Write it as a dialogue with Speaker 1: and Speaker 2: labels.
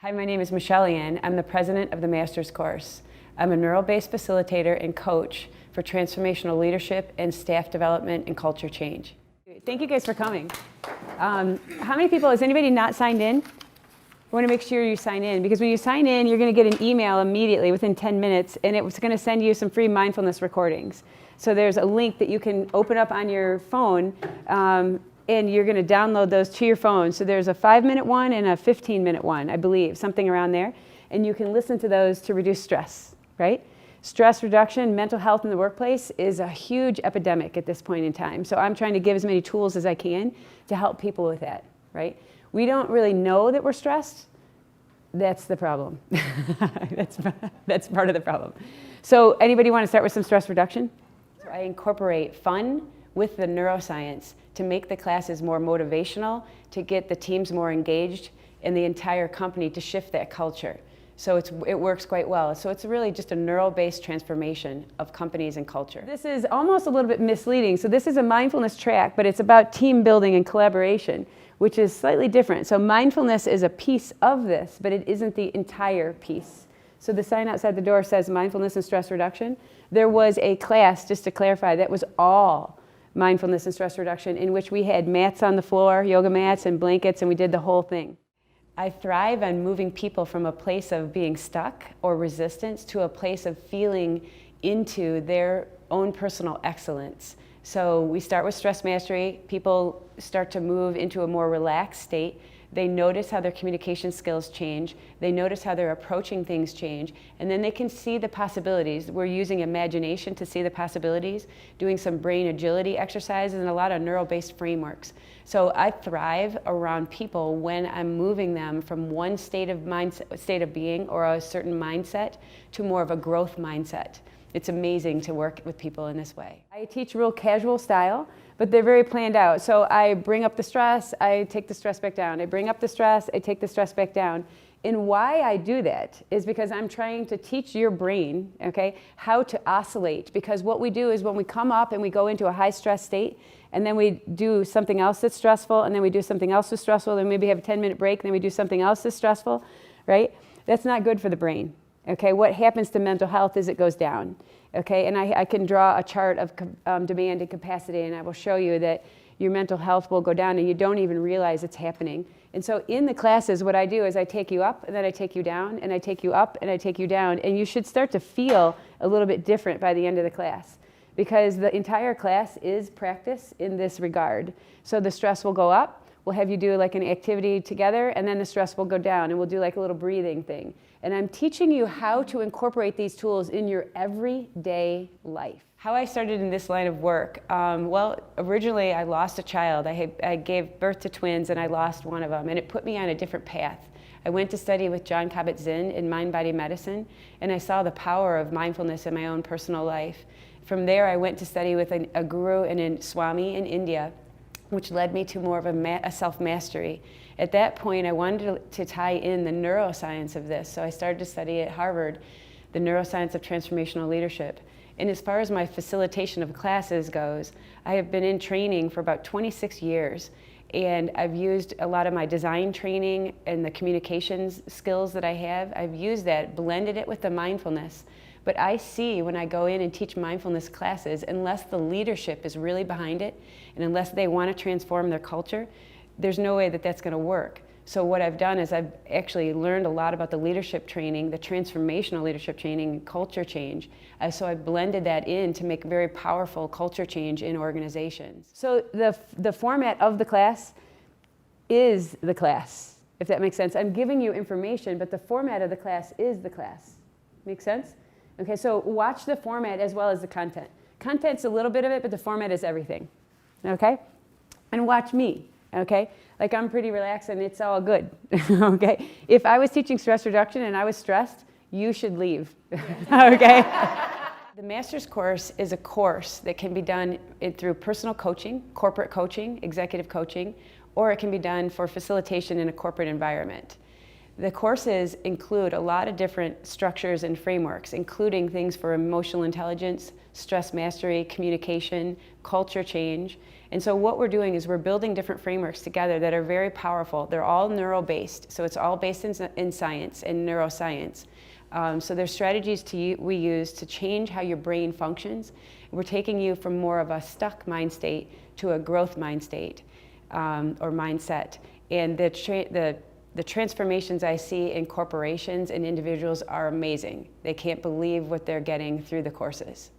Speaker 1: Hi, my name is Michelle Ian. I'm the president of the Master's Course. I'm a neural-based facilitator and coach for transformational leadership and staff development and culture change. Thank you guys for coming. How many people, has anybody not signed in? I want to make sure you sign in, because when you sign in, you're going to get an email immediately within 10 minutes, and it's going to send you some free mindfulness recordings. So there's a link that you can open up on your phone, and you're going to download those to your phone. So there's a 5-minute one and a 15-minute one, I believe, something around there. And you can listen to those to reduce stress, right? Stress reduction, mental health in the workplace is a huge epidemic at this point in time. So I'm trying to give as many tools as I can to help people with that, right? We don't really know that we're stressed. That's the problem. That's part of the problem. So anybody want to start with some stress reduction? So I incorporate fun with the neuroscience to make the classes more motivational, to get the teams more engaged, and the entire company to shift that culture. So it works quite well. So it's really just a neural-based transformation of companies and culture. This is almost a little bit misleading. So this is a mindfulness track, but it's about team building and collaboration, which is slightly different. So mindfulness is a piece of this, but it isn't the entire piece. So the sign outside the door says mindfulness and stress reduction. There was a class, just to clarify, that was all mindfulness and stress reduction, in which we had mats on the floor, yoga mats and blankets, and we did the whole thing. I thrive on moving people from a place of being stuck or resistance to a place of feeling into their own personal excellence. So we start with stress mastery. People start to move into a more relaxed state. They notice how their communication skills change. They notice how they're approaching things change. And then they can see the possibilities. We're using imagination to see the possibilities, doing some brain agility exercises and a lot of neural-based frameworks. So I thrive around people when I'm moving them from one state of being or a certain mindset to more of a growth mindset. It's amazing to work with people in this way. I teach real casual style, but they're very planned out. So I bring up the stress, I take the stress back down. I bring up the stress, I take the stress back down. And why I do that is because I'm trying to teach your brain, okay, how to oscillate. Because what we do is when we come up and we go into a high stress state, and then we do something else that's stressful, and then we do something else that's stressful, then maybe have a 10-minute break, and then we do something else that's stressful, right? That's not good for the brain. Okay, what happens to mental health is it goes down. Okay, and I can draw a chart of demand and capacity, and I will show you that your mental health will go down and you don't even realize it's happening. And so in the classes, what I do is I take you up and then I take you down and I take you up and I take you down, and you should start to feel a little bit different by the end of the class, because the entire class is practice in this regard. So the stress will go up. We'll have you do like an activity together, and then the stress will go down, and we'll do like a little breathing thing. And I'm teaching you how to incorporate these tools in your everyday life. How I started in this line of work, well, originally I lost a child. I gave birth to twins and I lost one of them, and it put me on a different path. I went to study with Jon Kabat-Zinn in mind-body medicine, and I saw the power of mindfulness in my own personal life. From there, I went to study with a guru and a Swami in India, which led me to more of a self-mastery. At that point, I wanted to tie in the neuroscience of this, so I started to study at Harvard the neuroscience of transformational leadership. And as far as my facilitation of classes goes, I have been in training for about 26 years, and I've used a lot of my design training and the communications skills that I have. I've used that, blended it with the mindfulness. But I see when I go in and teach mindfulness classes, unless the leadership is really behind it, and unless they want to transform their culture, there's no way that that's going to work. So what I've done is I've actually learned a lot about the leadership training, the transformational leadership training, culture change. So I blended that in to make very powerful culture change in organizations. So the format of the class is the class, if that makes sense. I'm giving you information, but the format of the class is the class. Make sense? Okay, so watch the format as well as the content. Content's a little bit of it, but the format is everything. Okay? And watch me. Okay? Like, I'm pretty relaxed and it's all good. Okay? If I was teaching stress reduction and I was stressed, you should leave. Okay? The Master's Course is a course that can be done through personal coaching, corporate coaching, executive coaching, or it can be done for facilitation in a corporate environment. The courses include a lot of different structures and frameworks, including things for emotional intelligence, stress mastery, communication, culture change. And so what we're doing is we're building different frameworks together that are very powerful. They're all neural-based, so it's all based in science and neuroscience. So there's strategies we use to change how your brain functions. We're taking you from more of a stuck mind state to a growth mind state or mindset. And the transformations I see in corporations and individuals are amazing. They can't believe what they're getting through the courses.